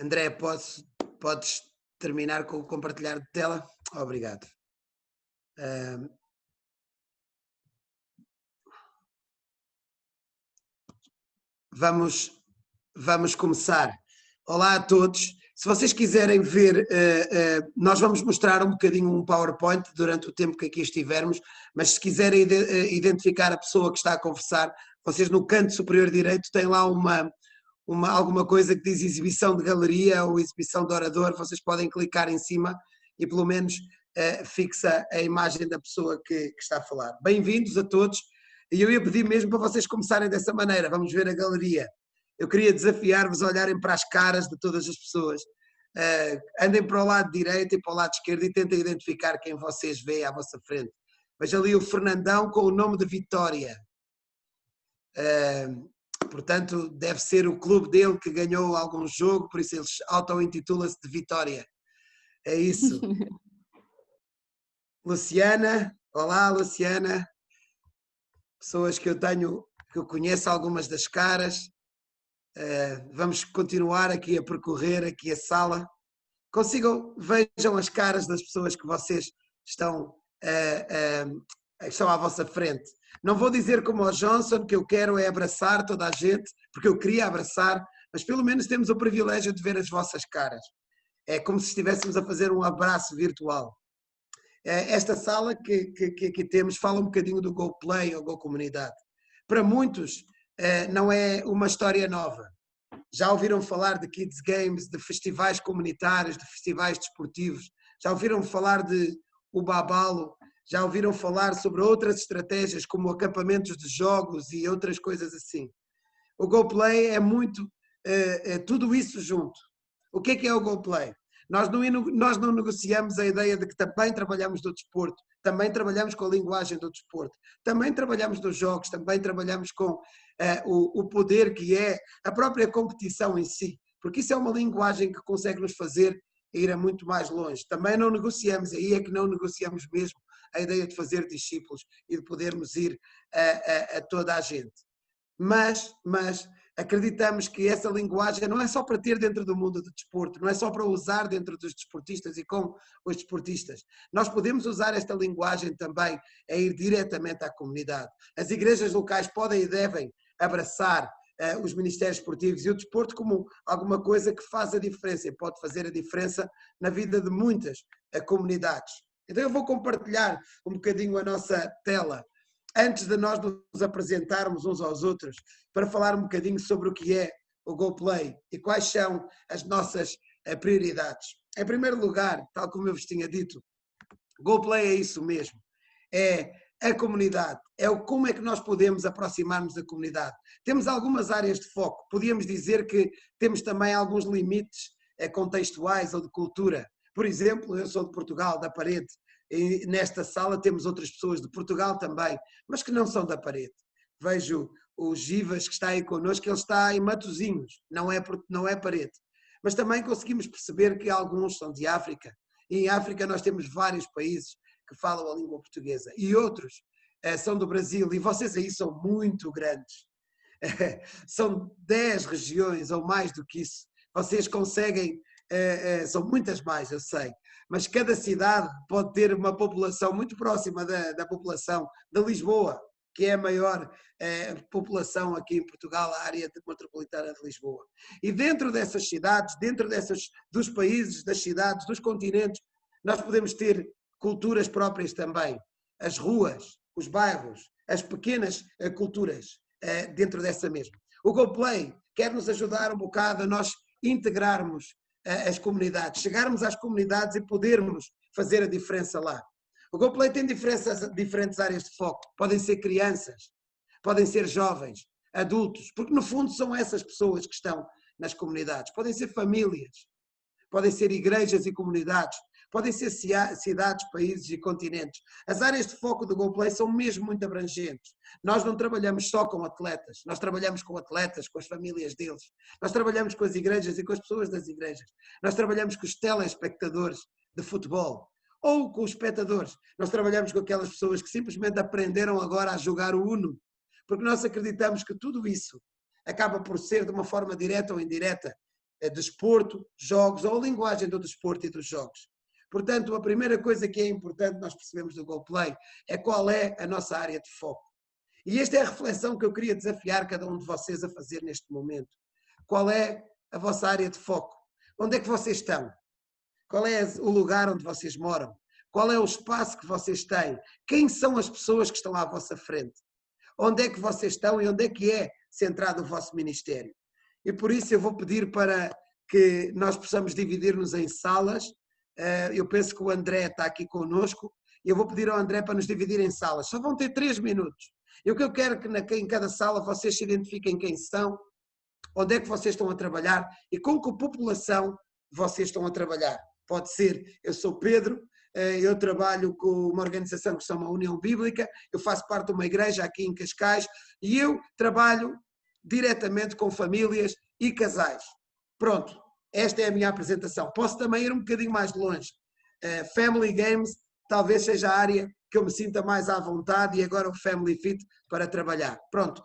André, podes terminar com o compartilhar de tela? Obrigado. Vamos começar. Olá a todos. Se vocês quiserem ver, nós vamos mostrar um bocadinho um PowerPoint durante o tempo que aqui estivermos, mas se quiserem identificar a pessoa que está a conversar, vocês no canto superior direito têm lá alguma coisa que diz exibição de galeria ou exibição de orador, vocês podem clicar em cima e pelo menos fixa a imagem da pessoa que está a falar. Bem-vindos a todos, e eu ia pedir mesmo para vocês começarem dessa maneira, vamos ver a galeria. Eu queria desafiar-vos a olharem para as caras de todas as pessoas, andem para o lado direito e para o lado esquerdo e tentem identificar quem vocês veem à vossa frente. Veja ali o Fernandão com o nome de Vitória. Portanto, deve ser o clube dele que ganhou algum jogo, por isso eles auto-intitula-se de Vitória. É isso. Luciana, olá Luciana. Pessoas que eu conheço algumas das caras. Vamos continuar aqui a percorrer aqui a sala. Vejam as caras das pessoas que vocês estão à vossa frente. Não vou dizer como o Johnson, que eu quero é abraçar toda a gente, porque eu queria abraçar, mas pelo menos temos o privilégio de ver as vossas caras. É como se estivéssemos a fazer um abraço virtual. Esta sala que aqui temos fala um bocadinho do Go Play ou Go Comunidade. Para muitos não é uma história nova. Já ouviram falar de Kids Games, de festivais comunitários, de festivais desportivos, já ouviram falar de o Babalo, já ouviram falar sobre outras estratégias como acampamentos de jogos e outras coisas assim. O Go Play é muito tudo isso junto. O que é o Go Play? Nós não negociamos a ideia de que também trabalhamos do desporto, também trabalhamos com a linguagem do desporto, também trabalhamos dos jogos, também trabalhamos com o poder que é a própria competição em si, porque isso é uma linguagem que consegue nos fazer ir a muito mais longe. Também não negociamos, aí é que não negociamos mesmo a ideia de fazer discípulos e de podermos ir a toda a gente. Mas acreditamos que essa linguagem não é só para ter dentro do mundo do desporto, não é só para usar dentro dos desportistas e com os desportistas. Nós podemos usar esta linguagem também a ir diretamente à comunidade. As igrejas locais podem e devem abraçar os ministérios esportivos e o desporto como alguma coisa que faz a diferença e pode fazer a diferença na vida de muitas comunidades. Então eu vou compartilhar um bocadinho a nossa tela antes de nós nos apresentarmos uns aos outros, para falar um bocadinho sobre o que é o Go Play e quais são as nossas prioridades. Em primeiro lugar, tal como eu vos tinha dito, Go Play é isso mesmo, é a comunidade, como é que nós podemos aproximar-nos da comunidade. Temos algumas áreas de foco, podíamos dizer que temos também alguns limites contextuais ou de cultura. Por exemplo, eu sou de Portugal, da Parede, e nesta sala temos outras pessoas de Portugal também, mas que não são da Parede. Vejo o Givas que está aí connosco, ele está em Matosinhos, não é Parede. Mas também conseguimos perceber que alguns são de África, e em África nós temos vários países que falam a língua portuguesa, e outros são do Brasil, e vocês aí são muito grandes. São 10 regiões ou mais do que isso. Vocês conseguem, são muitas mais, eu sei, mas cada cidade pode ter uma população muito próxima da população de Lisboa, que é a maior população aqui em Portugal, a área metropolitana de Lisboa. E dentro dessas cidades, dos países, das cidades, dos continentes, nós podemos ter culturas próprias também. As ruas, os bairros, as pequenas culturas dentro dessa mesma. O Go Play quer nos ajudar um bocado a nós integrarmos as comunidades, chegarmos às comunidades e podermos fazer a diferença lá. O Go Play tem diferentes áreas de foco. Podem ser crianças, podem ser jovens, adultos, porque no fundo são essas pessoas que estão nas comunidades. Podem ser famílias, podem ser igrejas e comunidades, podem ser cidades, países e continentes. As áreas de foco do Go Play são mesmo muito abrangentes. Nós não trabalhamos só com atletas, nós trabalhamos com atletas, com as famílias deles. Nós trabalhamos com as igrejas e com as pessoas das igrejas. Nós trabalhamos com os telespectadores de futebol ou com os espectadores. Nós trabalhamos com aquelas pessoas que simplesmente aprenderam agora a jogar o Uno, porque nós acreditamos que tudo isso acaba por ser, de uma forma direta ou indireta, desporto, jogos, ou a linguagem do desporto e dos jogos. Portanto, a primeira coisa que é importante nós percebemos do GoPlay é qual é a nossa área de foco. E esta é a reflexão que eu queria desafiar cada um de vocês a fazer neste momento. Qual é a vossa área de foco? Onde é que vocês estão? Qual é o lugar onde vocês moram? Qual é o espaço que vocês têm? Quem são as pessoas que estão à vossa frente? Onde é que vocês estão e onde é que é centrado o vosso ministério? E por isso eu vou pedir para que nós possamos dividir-nos em salas. Eu penso que o André está aqui conosco e eu vou pedir ao André para nos dividir em salas. Só vão ter 3 minutos. E o que eu quero é que em cada sala vocês se identifiquem quem são, onde é que vocês estão a trabalhar e com que população vocês estão a trabalhar. Pode ser, eu sou Pedro, eu trabalho com uma organização que se chama União Bíblica, eu faço parte de uma igreja aqui em Cascais e eu trabalho diretamente com famílias e casais. Pronto, esta é a minha apresentação. Posso também ir um bocadinho mais longe. Family Games talvez seja a área que eu me sinta mais à vontade e agora o Family Fit para trabalhar. Pronto,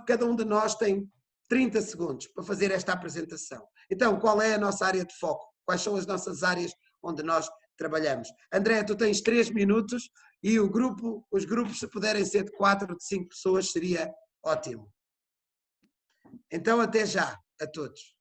cada um de nós tem 30 segundos para fazer esta apresentação. Então, qual é a nossa área de foco? Quais são as nossas áreas onde nós trabalhamos? André, tu tens 3 minutos e os grupos, se puderem ser de 4 de 5 pessoas, seria ótimo. Então, até já a todos.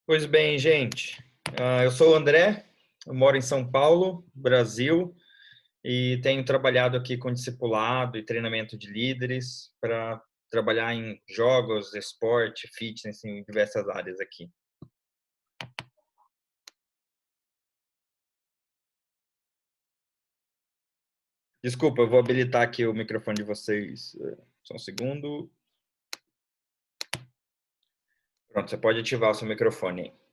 Pois bem, gente, eu sou o André, eu moro em São Paulo, Brasil, e tenho trabalhado aqui com discipulado e treinamento de líderes para trabalhar em jogos, esporte, fitness, em diversas áreas aqui. Desculpa, eu vou habilitar aqui o microfone de vocês. Só um segundo. Pronto, você pode ativar o seu microfone aí.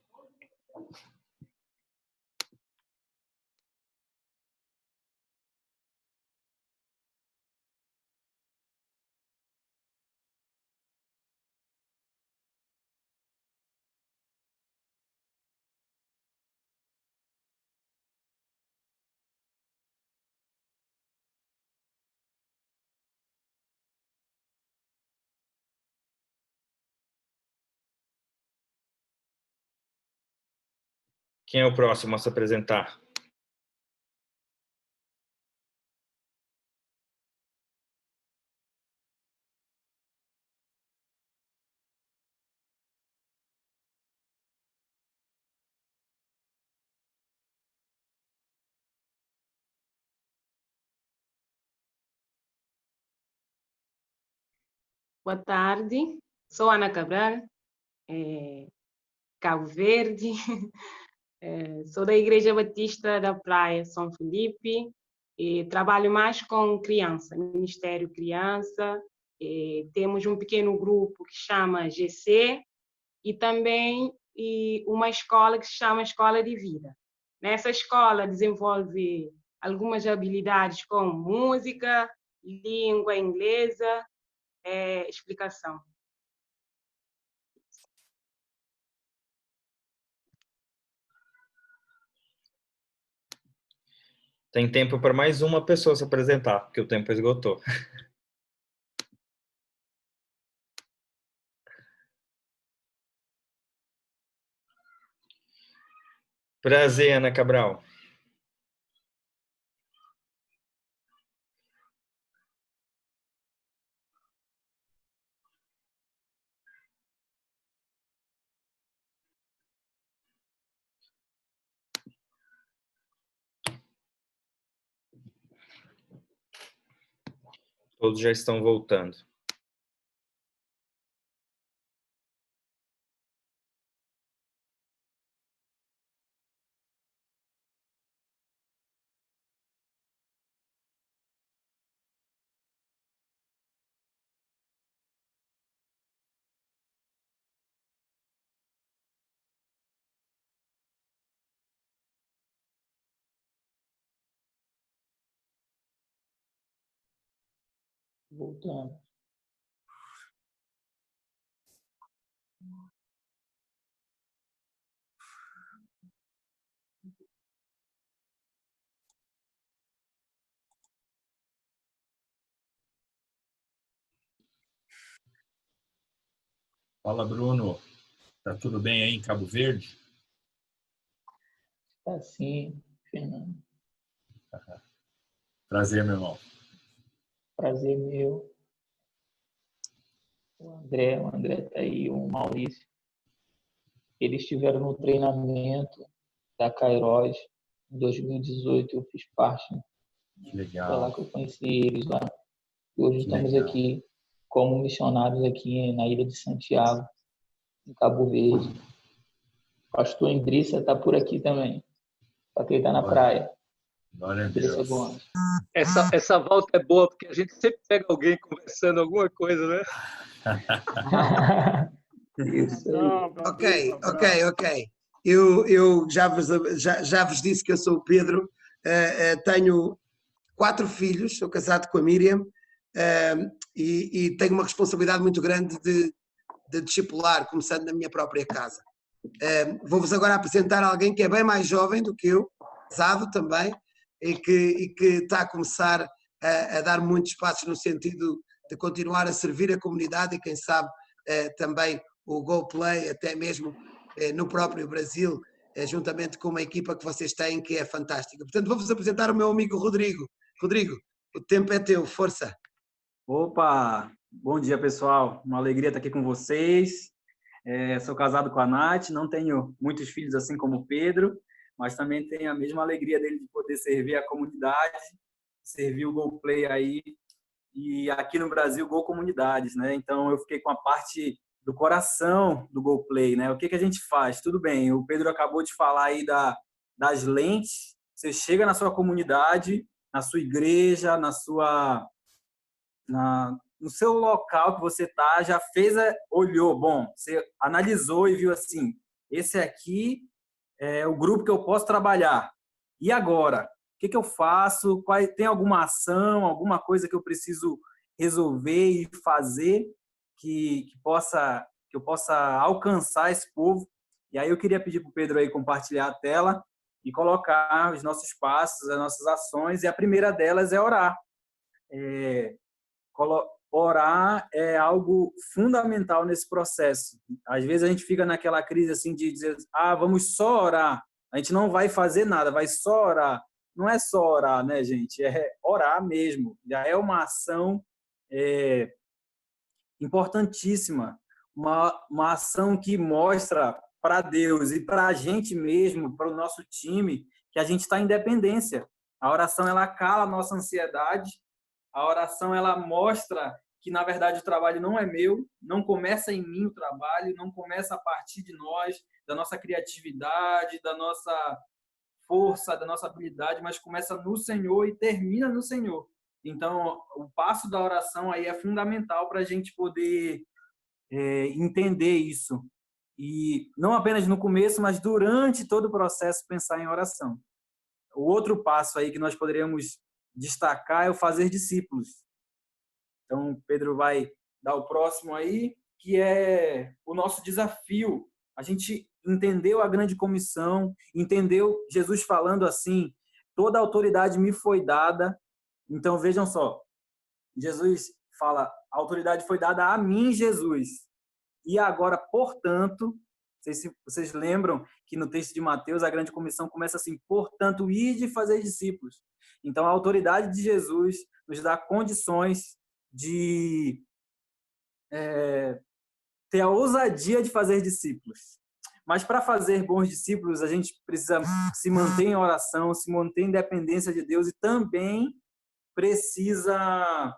Quem é o próximo a se apresentar? Boa tarde, sou Ana Cabral, Cabo Verde, sou da Igreja Batista da Praia São Felipe e trabalho mais com criança, Ministério Criança. Temos um pequeno grupo que chama GC e também uma escola que se chama Escola de Vida. Nessa escola desenvolve algumas habilidades como música, língua inglesa, explicação. Tem tempo para mais uma pessoa se apresentar, porque o tempo esgotou. Prazer, Ana Cabral. Todos já estão voltando. Voltando. Fala, Bruno. Tá tudo bem aí em Cabo Verde? Tá sim, Fernando. Prazer, meu irmão. Prazer meu. O André tá aí, o Maurício. Eles estiveram no treinamento da Kairos em 2018, eu fiz parte. Que Foi lá legal. que eu conheci eles lá. E hoje Que estamos legal. aqui como missionários aqui na Ilha de Santiago, em Cabo Verde. O pastor Indrícia está por aqui também, só que ele está na praia. Glória a Indrícia Deus. Gomes. Essa volta é boa, porque a gente sempre pega alguém conversando alguma coisa, né? Isso aí. Ok. Eu já vos disse que eu sou o Pedro, tenho 4 filhos, sou casado com a Miriam, e tenho uma responsabilidade muito grande de discipular, começando na minha própria casa. Vou-vos agora apresentar alguém que é bem mais jovem do que eu, casado também, e que está a começar a dar muitos passos no sentido de continuar a servir a comunidade e quem sabe também o GoPlay, até mesmo no próprio Brasil, juntamente com uma equipa que vocês têm que é fantástica. Portanto, vou-vos apresentar o meu amigo Rodrigo. Rodrigo, o tempo é teu, força. Opa, bom dia pessoal, uma alegria estar aqui com vocês. Sou casado com a Nath, não tenho muitos filhos assim como o Pedro, mas também tenho a mesma alegria dele de poder servir a comunidade, servir o GoPlay aí, e aqui no Brasil, Go Comunidades, né? Então eu fiquei com a parte do coração do GoPlay, né? O que a gente faz? Tudo bem, o Pedro acabou de falar aí das lentes, você chega na sua comunidade, na sua igreja, no seu local que você está, já fez, olhou, bom, você analisou e viu assim, esse aqui é o grupo que eu posso trabalhar. E agora? O que eu faço? Tem alguma ação, alguma coisa que eu preciso resolver e fazer que eu possa alcançar esse povo? E aí eu queria pedir para o Pedro aí compartilhar a tela e colocar os nossos passos, as nossas ações, e a primeira delas é orar. Orar é algo fundamental nesse processo. Às vezes a gente fica naquela crise assim de dizer, vamos só orar, a gente não vai fazer nada, vai só orar. Não é só orar, né, gente? É orar mesmo. Já é uma ação importantíssima, uma ação que mostra para Deus e para a gente mesmo, para o nosso time, que a gente está em dependência. A oração, ela cala a nossa ansiedade. A oração, ela mostra que, na verdade, o trabalho não é meu, não começa em mim o trabalho, não começa a partir de nós, da nossa criatividade, da nossa força, da nossa habilidade, mas começa no Senhor e termina no Senhor. Então, o passo da oração aí é fundamental para a gente poder entender isso. E não apenas no começo, mas durante todo o processo pensar em oração. O outro passo aí que nós poderíamos destacar é o fazer discípulos. Então, Pedro vai dar o próximo aí, que é o nosso desafio. A gente entendeu a grande comissão, entendeu Jesus falando assim, toda a autoridade me foi dada. Então, vejam só, Jesus fala, a autoridade foi dada a mim, Jesus. E agora, portanto, não sei se vocês lembram que no texto de Mateus, a grande comissão começa assim, portanto, ide fazer discípulos. Então, a autoridade de Jesus nos dá condições de ter a ousadia de fazer discípulos. Mas para fazer bons discípulos, a gente precisa se manter em oração, se manter em dependência de Deus e também precisa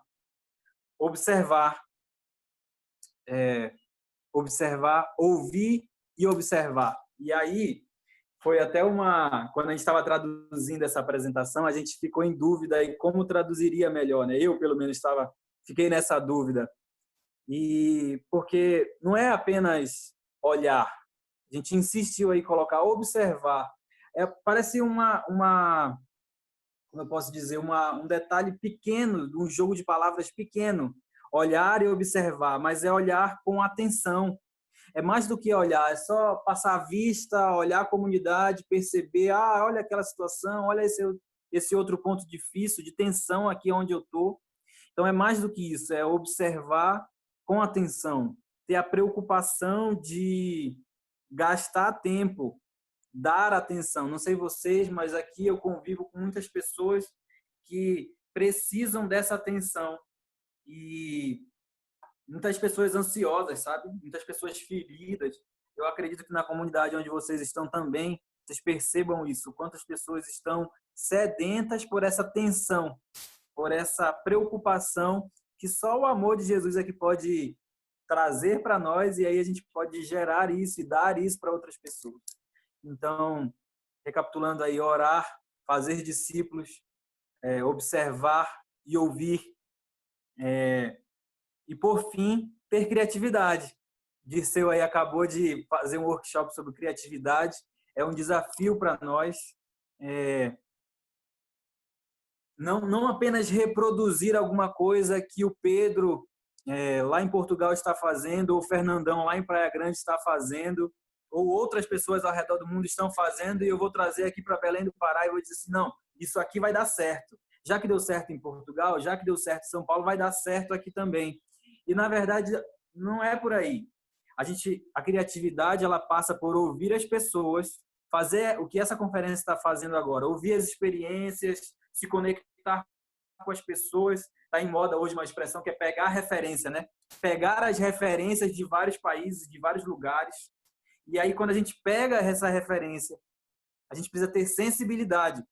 observar, ouvir e observar. E aí, foi até quando a gente estava traduzindo essa apresentação, a gente ficou em dúvida aí como traduziria melhor, né? Eu, pelo menos, fiquei nessa dúvida. E porque não é apenas olhar, a gente insistiu aí em colocar observar. Parece como eu posso dizer, um detalhe pequeno, um jogo de palavras pequeno, olhar e observar, mas é olhar com atenção. É mais do que olhar, é só passar a vista, olhar a comunidade, perceber, olha aquela situação, olha esse outro ponto difícil, de tensão aqui onde eu estou. Então, é mais do que isso, é observar com atenção, ter a preocupação de gastar tempo, dar atenção. Não sei vocês, mas aqui eu convivo com muitas pessoas que precisam dessa atenção e muitas pessoas ansiosas, sabe? Muitas pessoas feridas. Eu acredito que na comunidade onde vocês estão também, vocês percebam isso, quantas pessoas estão sedentas por essa tensão, por essa preocupação que só o amor de Jesus é que pode trazer para nós e aí a gente pode gerar isso e dar isso para outras pessoas. Então, recapitulando aí, orar, fazer discípulos, observar e ouvir, e por fim, ter criatividade. Dirceu aí acabou de fazer um workshop sobre criatividade, é um desafio para nós, não apenas reproduzir alguma coisa que o Pedro lá em Portugal está fazendo, ou o Fernandão lá em Praia Grande está fazendo, ou outras pessoas ao redor do mundo estão fazendo, e eu vou trazer aqui para Belém do Pará e vou dizer assim, não, isso aqui vai dar certo. Já que deu certo em Portugal, já que deu certo em São Paulo, vai dar certo aqui também. E, na verdade, não é por aí. A criatividade, ela passa por ouvir as pessoas, fazer o que essa conferência está fazendo agora, ouvir as experiências, se conectar com as pessoas. Está em moda hoje uma expressão que é pegar referência, né? Pegar as referências de vários países, de vários lugares. E aí, quando a gente pega essa referência, a gente precisa ter sensibilidade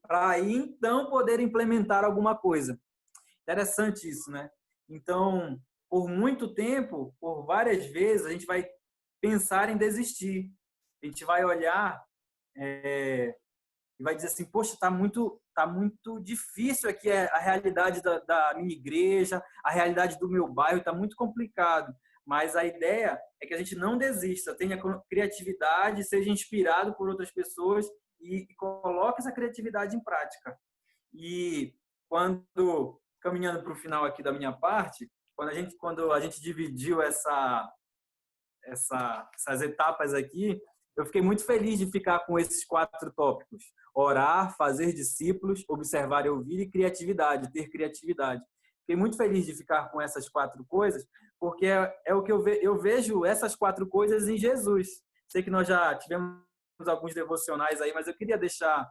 para aí, então, poder implementar alguma coisa. Interessante isso, né? Então, por muito tempo, por várias vezes, a gente vai pensar em desistir. A gente vai olhar e vai dizer assim, poxa, tá muito difícil aqui a realidade da minha igreja, a realidade do meu bairro, está muito complicado. Mas a ideia é que a gente não desista, tenha criatividade, seja inspirado por outras pessoas e coloque essa criatividade em prática. E caminhando para o final aqui da minha parte, quando a gente dividiu essas etapas aqui, eu fiquei muito feliz de ficar com esses 4 tópicos: orar, fazer discípulos, observar e ouvir, e criatividade, ter criatividade. Fiquei muito feliz de ficar com essas 4 coisas, porque é o que eu vejo essas 4 coisas em Jesus. Sei que nós já tivemos alguns devocionais aí, mas eu queria deixar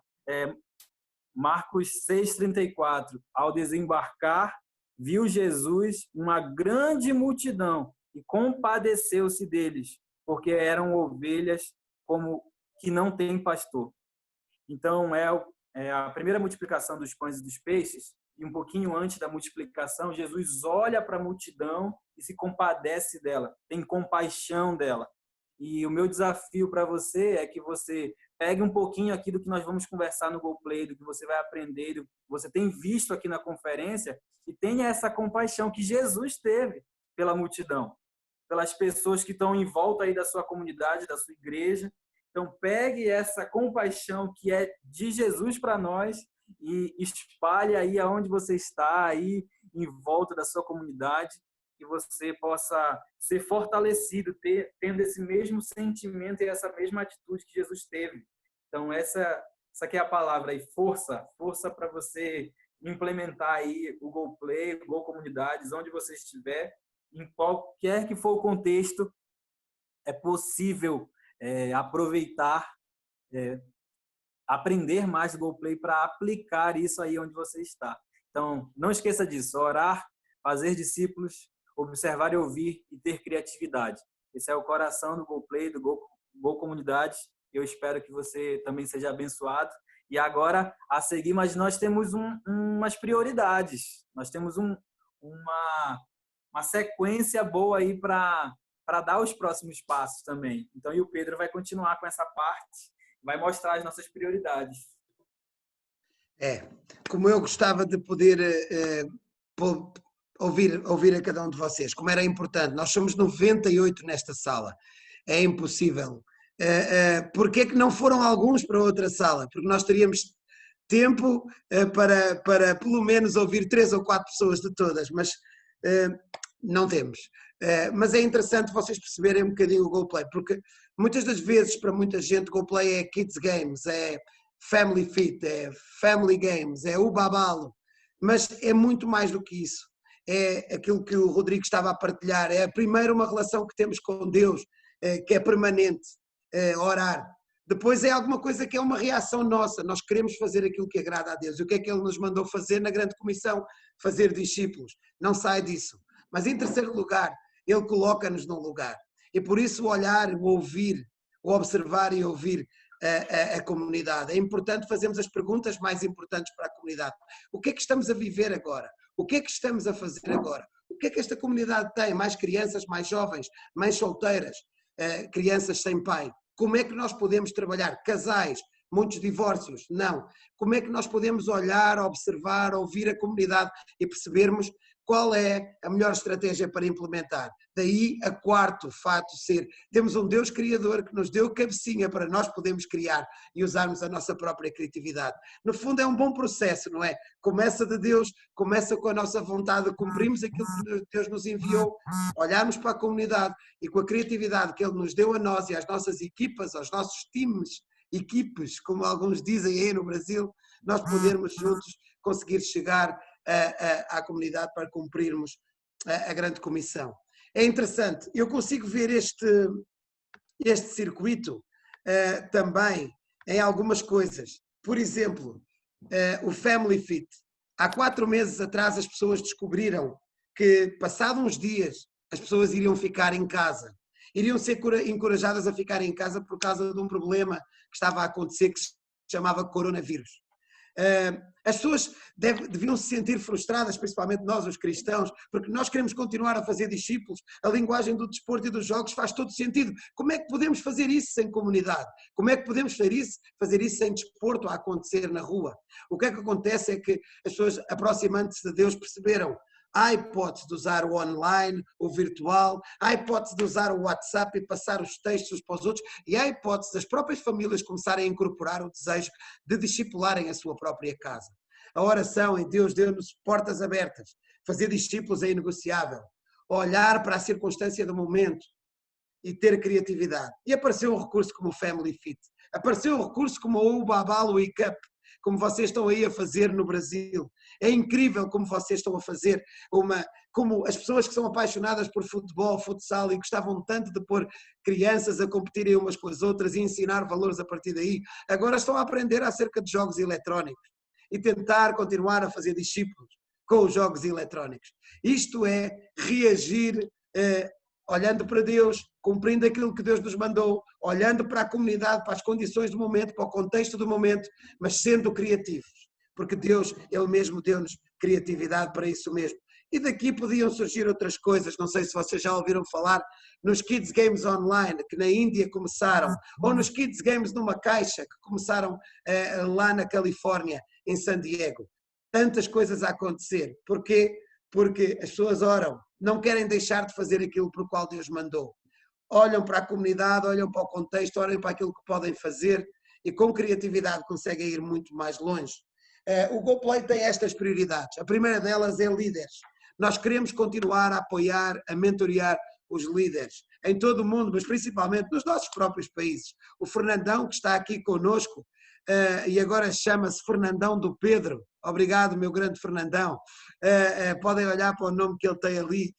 Marcos 6,34. Ao desembarcar, viu Jesus uma grande multidão e compadeceu-se deles, porque eram ovelhas como que não têm pastor. Então, é a primeira multiplicação dos pães e dos peixes, e um pouquinho antes da multiplicação, Jesus olha para a multidão e se compadece dela, tem compaixão dela. E o meu desafio para você é que você pegue um pouquinho aqui do que nós vamos conversar no GoPlay, do que você vai aprender, do que você tem visto aqui na conferência, e tenha essa compaixão que Jesus teve pela multidão, pelas pessoas que estão em volta aí da sua comunidade, da sua igreja. Então, pegue essa compaixão que é de Jesus para nós e espalhe aí aonde você está, aí em volta da sua comunidade, que você possa ser fortalecido, tendo esse mesmo sentimento e essa mesma atitude que Jesus teve. Então, essa aqui é a palavra aí, força para você implementar aí o GoPlay, o Go Comunidades, onde você estiver, em qualquer que for o contexto, é possível aproveitar, aprender mais do GoPlay para aplicar isso aí onde você está. Então, não esqueça disso, orar, fazer discípulos, observar e ouvir e ter criatividade. Esse é o coração do GoPlay, do Go Comunidades. Eu espero que você também seja abençoado. E agora, a seguir, mas nós temos umas prioridades. Nós temos uma sequência boa aí para dar os próximos passos também. Então, e o Pedro vai continuar com essa parte, vai mostrar as nossas prioridades. Como eu gostava de poder ouvir a cada um de vocês, como era importante, nós somos 98 nesta sala, é impossível. Porquê é que não foram alguns para outra sala? Porque nós teríamos tempo para pelo menos ouvir 3 ou 4 pessoas de todas, mas não temos. Mas é interessante vocês perceberem um bocadinho o GoPlay, porque muitas das vezes para muita gente GoPlay é Kids Games, é Family Fit, é Family Games, é o babalo, mas é muito mais do que isso. É aquilo que o Rodrigo estava a partilhar, é primeiro uma relação que temos com Deus, que é permanente, orar. Depois é alguma coisa que é uma reação nossa, nós queremos fazer aquilo que agrada a Deus. E o que é que Ele nos mandou fazer na grande comissão? Fazer discípulos, não sai disso. Mas em terceiro lugar, Ele coloca-nos num lugar. E por isso o olhar, o ouvir, o observar e ouvir a comunidade. É importante fazermos as perguntas mais importantes para a comunidade. O que é que estamos a viver agora? O que é que estamos a fazer agora? O que é que esta comunidade tem? Mais crianças, mais jovens, mães solteiras, crianças sem pai. Como é que nós podemos trabalhar? Casais, muitos divórcios? Não. Como é que nós podemos olhar, observar, ouvir a comunidade e percebermos qual é a melhor estratégia para implementar? Daí a quarto fato ser, temos um Deus criador que nos deu cabecinha para nós podermos criar e usarmos a nossa própria criatividade. No fundo é um bom processo, não é? Começa de Deus, começa com a nossa vontade, cumprimos aquilo que Deus nos enviou, olharmos para a comunidade e com a criatividade que Ele nos deu a nós e às nossas equipas, aos nossos times, equipes, como alguns dizem aí no Brasil, nós podermos juntos conseguir chegar à comunidade para cumprirmos a grande comissão. É interessante, eu consigo ver este circuito também em algumas coisas. Por exemplo, o Family Fit. Há 4 meses atrás as pessoas descobriram que, passados uns dias, as pessoas iriam ficar em casa. Iriam ser encorajadas a ficar em casa por causa de um problema que estava a acontecer que se chamava coronavírus. As pessoas deviam se sentir frustradas, principalmente nós, os cristãos, porque nós queremos continuar a fazer discípulos, a linguagem do desporto e dos jogos faz todo sentido. Como é que podemos fazer isso sem comunidade? Como é que podemos fazer isso sem desporto a acontecer na rua? O que é que acontece é que as pessoas, aproximando-se de Deus, perceberam: há hipótese de usar o online, o virtual, há hipótese de usar o WhatsApp e passar os textos para os outros, e há hipótese das próprias famílias começarem a incorporar o desejo de discipularem a sua própria casa. A oração em Deus deu-nos portas abertas. Fazer discípulos é inegociável. Olhar para a circunstância do momento e ter criatividade. E apareceu um recurso como o Family Fit. Apareceu um recurso como o Babalo e Cup, como vocês estão aí a fazer no Brasil. É incrível como vocês estão a fazer, como as pessoas que são apaixonadas por futebol, futsal e gostavam tanto de pôr crianças a competirem umas com as outras e ensinar valores a partir daí, agora estão a aprender acerca de jogos eletrónicos e tentar continuar a fazer discípulos com os jogos eletrónicos. Isto é reagir olhando para Deus, cumprindo aquilo que Deus nos mandou, olhando para a comunidade, para as condições do momento, para o contexto do momento, mas sendo criativos, porque Deus, Ele mesmo deu-nos criatividade para isso mesmo. E daqui podiam surgir outras coisas, não sei se vocês já ouviram falar nos Kids Games Online, que na Índia começaram, ou nos Kids Games numa caixa, que começaram lá na Califórnia, em San Diego. Tantas coisas a acontecer. Porquê? Porque as pessoas oram, não querem deixar de fazer aquilo por qual Deus mandou. Olham para a comunidade, olham para o contexto, olham para aquilo que podem fazer e com criatividade conseguem ir muito mais longe. O GoPlay tem estas prioridades. A primeira delas é líderes. Nós queremos continuar a apoiar, a mentorear os líderes em todo o mundo, mas principalmente nos nossos próprios países. O Fernandão, que está aqui conosco, e agora chama-se Fernandão do Pedro. Obrigado, meu grande Fernandão. Podem olhar para o nome que ele tem ali.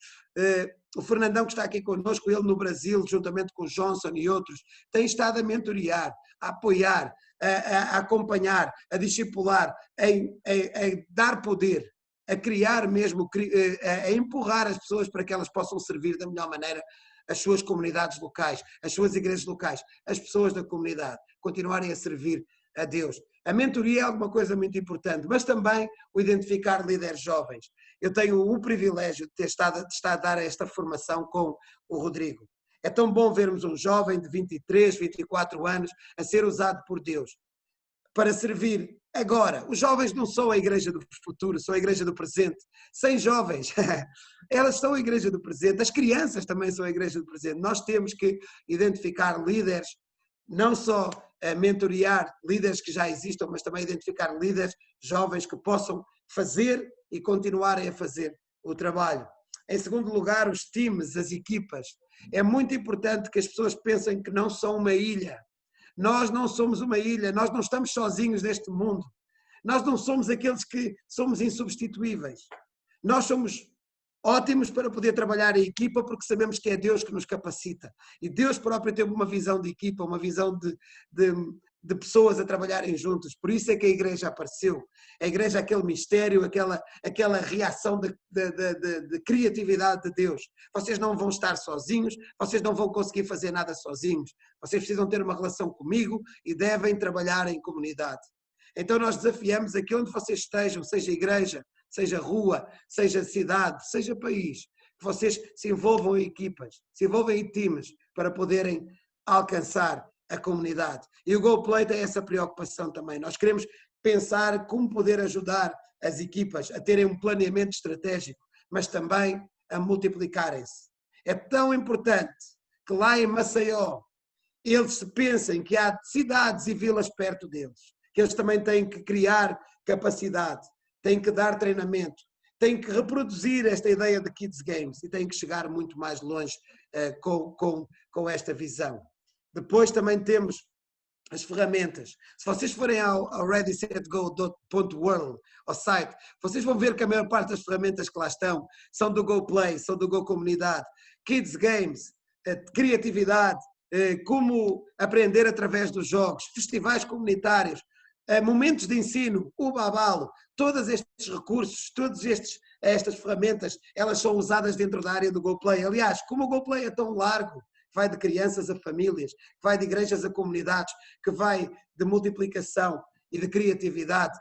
O Fernandão, que está aqui connosco, ele no Brasil, juntamente com o Johnson e outros, tem estado a mentorear, a apoiar, a acompanhar, a discipular, a dar poder, a criar mesmo, a empurrar as pessoas para que elas possam servir da melhor maneira as suas comunidades locais, as suas igrejas locais, as pessoas da comunidade, continuarem a servir a Deus. A mentoria é alguma coisa muito importante, mas também o identificar líderes jovens. eu tenho o privilégio de estar a dar esta formação com o Rodrigo. É tão bom vermos um jovem de 23, 24 anos a ser usado por Deus para servir agora. Os jovens não são a igreja do futuro, são a igreja do presente. Sem jovens, elas são a igreja do presente. As crianças também são a igreja do presente. Nós temos que identificar líderes, não só mentorear líderes que já existam, mas também identificar líderes jovens que possam fazer e continuarem a fazer o trabalho. Em segundo lugar, os times, as equipas. É muito importante que as pessoas pensem que não são uma ilha. Nós não somos uma ilha, nós não estamos sozinhos neste mundo. Nós não somos aqueles que somos insubstituíveis. Nós somos ótimos para poder trabalhar em equipa porque sabemos que é Deus que nos capacita. E Deus próprio tem uma visão de equipa, uma visão de pessoas a trabalharem juntos. Por isso é que a igreja apareceu. A igreja é aquele mistério, aquela reação de criatividade de Deus. Vocês não vão estar sozinhos, vocês não vão conseguir fazer nada sozinhos. Vocês precisam ter uma relação comigo e devem trabalhar em comunidade. Então nós desafiamos aqui onde vocês estejam, seja igreja, seja rua, seja cidade, seja país, que vocês se envolvam em equipas, se envolvam em times para poderem alcançar a comunidade. E o GoPlay tem essa preocupação também. Nós queremos pensar como poder ajudar as equipas a terem um planeamento estratégico, mas também a multiplicarem-se. É tão importante que lá em Maceió eles se pensem que há cidades e vilas perto deles, que eles também têm que criar capacidade, têm que dar treinamento, têm que reproduzir esta ideia de Kids Games e têm que chegar muito mais longe com esta visão. Depois também temos as ferramentas. Se vocês forem ao readysetgo.world, ao site, vocês vão ver que a maior parte das ferramentas que lá estão são do GoPlay, são do GoComunidade. Kids Games, criatividade, como aprender através dos jogos, festivais comunitários, momentos de ensino, o Babalo, todos estes recursos, todas estas ferramentas, elas são usadas dentro da área do GoPlay. Aliás, como o GoPlay é tão largo, que vai de crianças a famílias, que vai de igrejas a comunidades, que vai de multiplicação e de criatividade,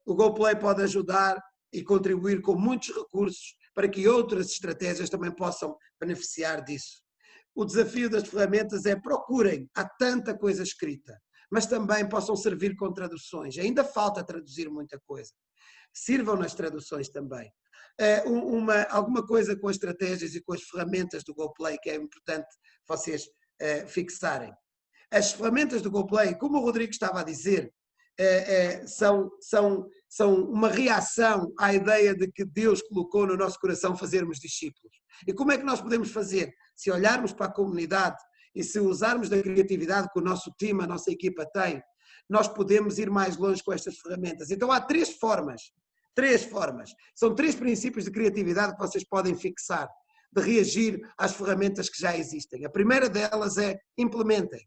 o GoPlay pode ajudar e contribuir com muitos recursos para que outras estratégias também possam beneficiar disso. O desafio das ferramentas é procurem, há tanta coisa escrita, mas também possam servir com traduções. Ainda falta traduzir muita coisa. Sirvam nas traduções também. Alguma coisa com as estratégias e com as ferramentas do GoPlay que é importante vocês fixarem. As ferramentas do GoPlay, como o Rodrigo estava a dizer, são uma reação à ideia de que Deus colocou no nosso coração fazermos discípulos. E como é que nós podemos fazer? Se olharmos para a comunidade e se usarmos da criatividade que o nosso time, a nossa equipa tem, nós podemos ir mais longe com estas ferramentas. Então há três formas. São 3 princípios de criatividade que vocês podem fixar, de reagir às ferramentas que já existem. A primeira delas é implementem.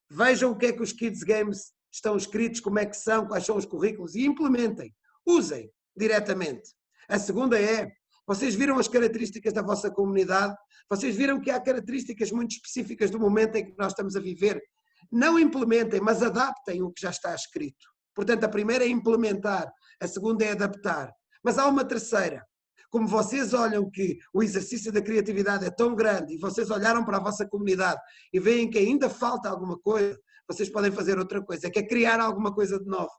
Vejam o que é que os Kids Games estão escritos, como é que são, quais são os currículos e implementem. Usem diretamente. A segunda é, vocês viram as características da vossa comunidade, vocês viram que há características muito específicas do momento em que nós estamos a viver. Não implementem, mas adaptem o que já está escrito. Portanto, a primeira é implementar, a segunda é adaptar. Mas há uma terceira. Como vocês olham que o exercício da criatividade é tão grande e vocês olharam para a vossa comunidade e veem que ainda falta alguma coisa, vocês podem fazer outra coisa, que é criar alguma coisa de novo.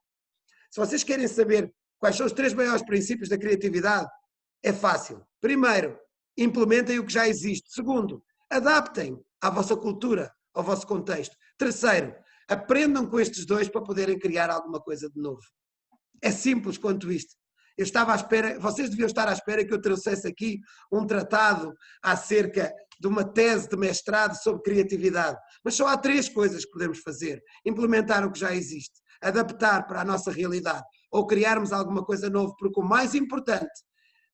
Se vocês querem saber quais são os 3 maiores princípios da criatividade, é fácil. Primeiro, implementem o que já existe. Segundo, adaptem à vossa cultura, ao vosso contexto. Terceiro, aprendam com estes 2 para poderem criar alguma coisa de novo. É simples quanto isto. Eu estava à espera, vocês deviam estar à espera que eu trouxesse aqui um tratado acerca de uma tese de mestrado sobre criatividade. Mas só há 3 coisas que podemos fazer. Implementar o que já existe, adaptar para a nossa realidade ou criarmos alguma coisa nova, porque o mais importante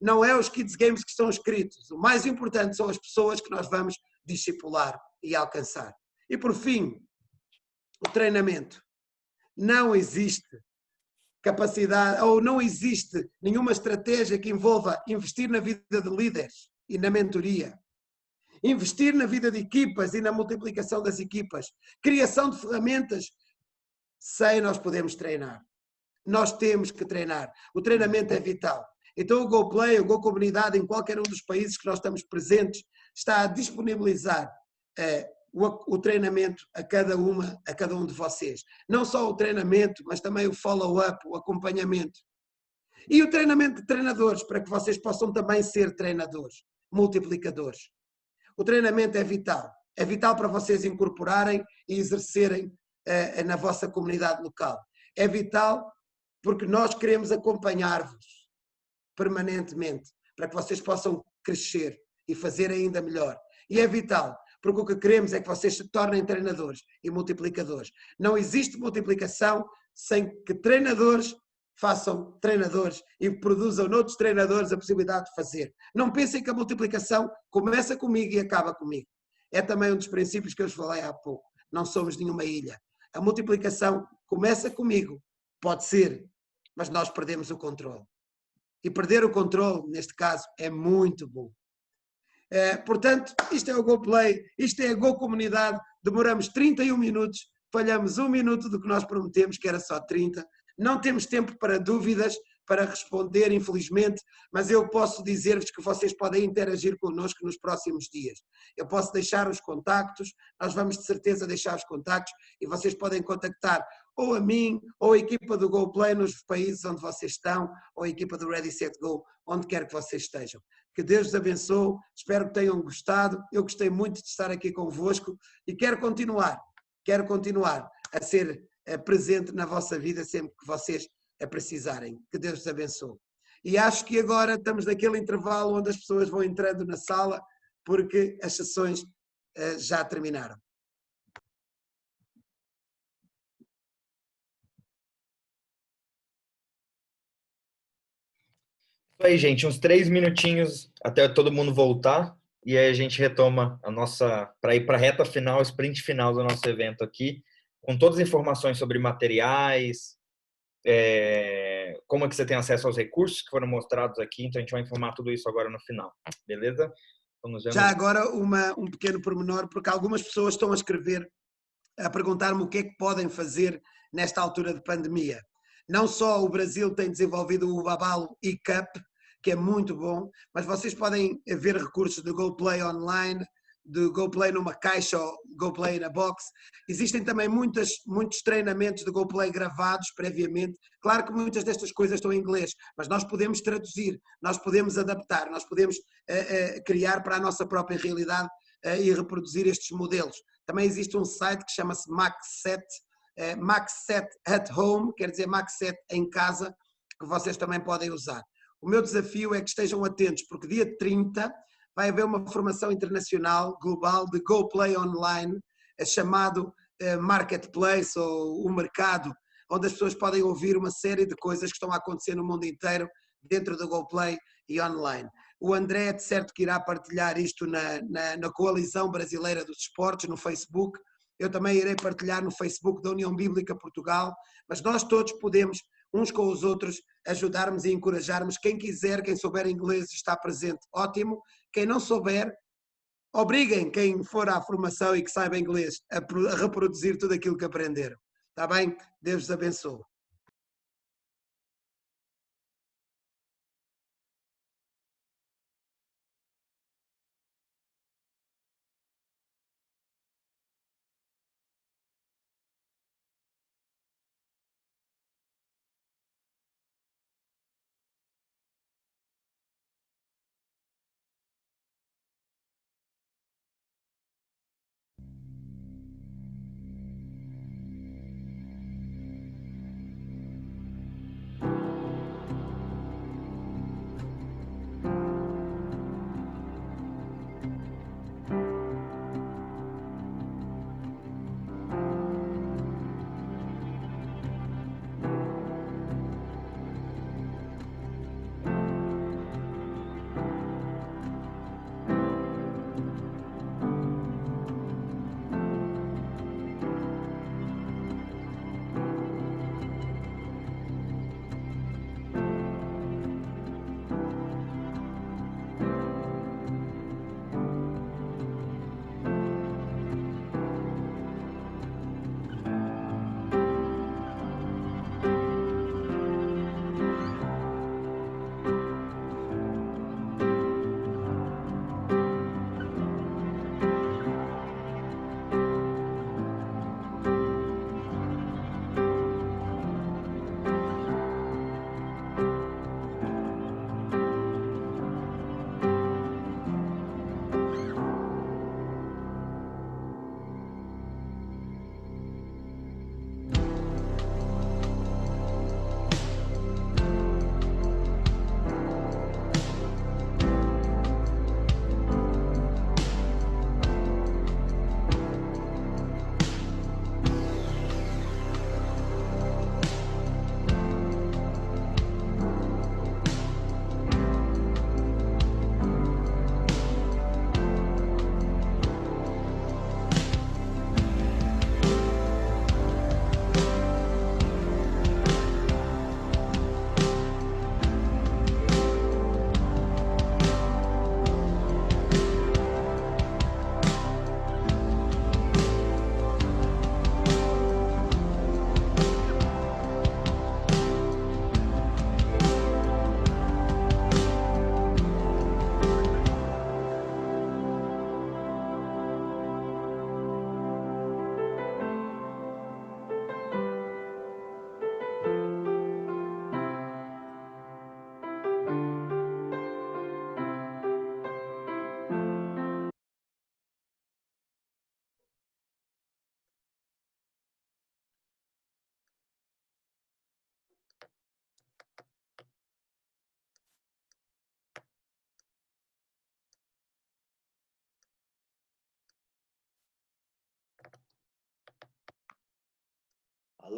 não é os Kids Games que estão escritos. O mais importante são as pessoas que nós vamos discipular e alcançar. E por fim, o treinamento. Não existe capacidade, ou não existe nenhuma estratégia que envolva investir na vida de líderes e na mentoria, investir na vida de equipas e na multiplicação das equipas, criação de ferramentas, sem nós podermos treinar. Nós temos que treinar. O treinamento é vital. Então o GoPlay, o Go Comunidade, em qualquer um dos países que nós estamos presentes, está a disponibilizar o treinamento a cada um de vocês. Não só o treinamento, mas também o follow-up, o acompanhamento. E o treinamento de treinadores, para que vocês possam também ser treinadores, multiplicadores. O treinamento é vital. É vital para vocês incorporarem e exercerem na vossa comunidade local. É vital porque nós queremos acompanhar-vos permanentemente, para que vocês possam crescer e fazer ainda melhor. E é vital, porque o que queremos é que vocês se tornem treinadores e multiplicadores. Não existe multiplicação sem que treinadores façam treinadores e produzam noutros treinadores a possibilidade de fazer. Não pensem que a multiplicação começa comigo e acaba comigo. É também um dos princípios que eu vos falei há pouco. Não somos nenhuma ilha. A multiplicação começa comigo, pode ser, mas nós perdemos o controle. E perder o controle, neste caso, é muito bom. Portanto, isto é o GoPlay, isto é a Go Comunidade. Demoramos 31 minutos, falhamos 1 minuto do que nós prometemos, que era só 30. Não temos tempo para dúvidas, para responder, infelizmente, mas eu posso dizer-vos que vocês podem interagir connosco nos próximos dias. Eu posso deixar os contactos, nós vamos de certeza deixar os contactos e vocês podem contactar ou a mim, ou a equipa do GoPlay nos países onde vocês estão, ou a equipa do Ready, Set, Go, onde quer que vocês estejam. Que Deus os abençoe, espero que tenham gostado. Eu gostei muito de estar aqui convosco e quero continuar a ser presente na vossa vida sempre que vocês a precisarem. Que Deus os abençoe. E acho que agora estamos naquele intervalo onde as pessoas vão entrando na sala, porque as sessões já terminaram. Isso aí, gente, uns 3 minutinhos até todo mundo voltar e aí a gente retoma a nossa, para ir para a reta final, sprint final do nosso evento aqui, com todas as informações sobre materiais, como é que você tem acesso aos recursos que foram mostrados aqui, então a gente vai informar tudo isso agora no final, beleza? Já agora um pequeno pormenor, porque algumas pessoas estão a escrever, a perguntar-me o que é que podem fazer nesta altura de pandemia. Não só o Brasil tem desenvolvido o Babalo e-Cup, que é muito bom, mas vocês podem ver recursos do GoPlay online, do GoPlay numa caixa ou GoPlay na box. Existem também muitos treinamentos de GoPlay gravados previamente. Claro que muitas destas coisas estão em inglês, mas nós podemos traduzir, nós podemos adaptar, nós podemos criar para a nossa própria realidade e reproduzir estes modelos. Também existe um site que chama-se MaxSet, MaxSet at Home, quer dizer MaxSet em casa, que vocês também podem usar. O meu desafio é que estejam atentos, porque dia 30 vai haver uma formação internacional, global, de GoPlay Online, chamado Marketplace, ou o mercado, onde as pessoas podem ouvir uma série de coisas que estão a acontecer no mundo inteiro, dentro do GoPlay e online. O André é de certo que irá partilhar isto na Coalizão Brasileira dos Esportes, no Facebook. Eu também irei partilhar no Facebook da União Bíblica Portugal, mas nós todos podemos, uns com os outros, ajudarmos e encorajarmos. Quem quiser, quem souber inglês está presente, ótimo. Quem não souber, obriguem quem for à formação e que saiba inglês a reproduzir tudo aquilo que aprenderam. Está bem? Deus os abençoe.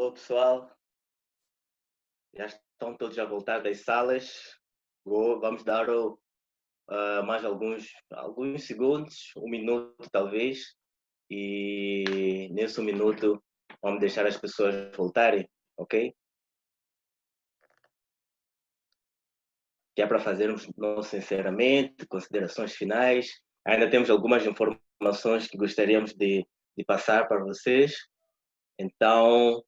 Alô, pessoal. Já estão todos a voltar das salas. Vamos dar mais alguns segundos, 1 minuto talvez. E nesse 1 minuto vamos deixar as pessoas voltarem, ok? Que é para fazermos nosso encerramento, considerações finais. Ainda temos algumas informações que gostaríamos de passar para vocês. Então,